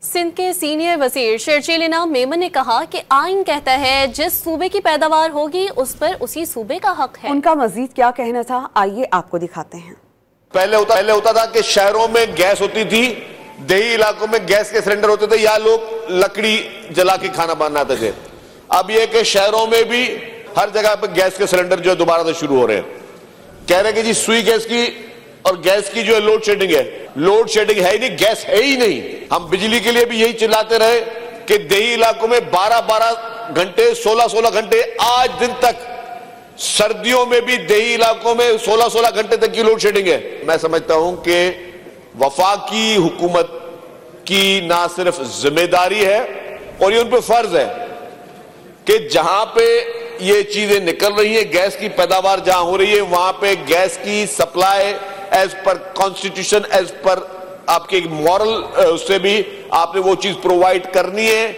सिंध के सीनियर वजीर शर्जील इनाम मेमन ने कहा कि आइन कहता है जिस सूबे की पैदावार होगी उस पर उसी सूबे का हक है। उनका मजीद क्या कहना था, आइए आपको दिखाते हैं। पहले होता था कि शहरों में गैस होती थी, देही इलाकों में गैस के सिलेंडर होते थे या लोग लकड़ी जला के खाना बनाते थे। अब यह कि शहरों में भी हर जगह पे गैस के सिलेंडर जो है दोबारा से शुरू हो रहे हैं। कह रहे हैं कि जी सुई गैस की और गैस की जो है लोड शेडिंग है। लोड शेडिंग है ही नहीं, गैस है ही नहीं। हम बिजली के लिए भी यही चिल्लाते रहे कि देही इलाकों में 12-12 घंटे 16-16 घंटे आज दिन तक, सर्दियों में भी देही इलाकों में 16-16 घंटे तक की लोड शेडिंग है। मैं समझता हूं कि वफाकी हुकूमत की ना सिर्फ जिम्मेदारी है और ये उन पर फर्ज है कि जहां पे ये चीजें निकल रही है, गैस की पैदावार जहां हो रही है, वहां पे गैस की supply as per constitution, as per आपके मॉरल उससे भी आपने वो चीज प्रोवाइड करनी है।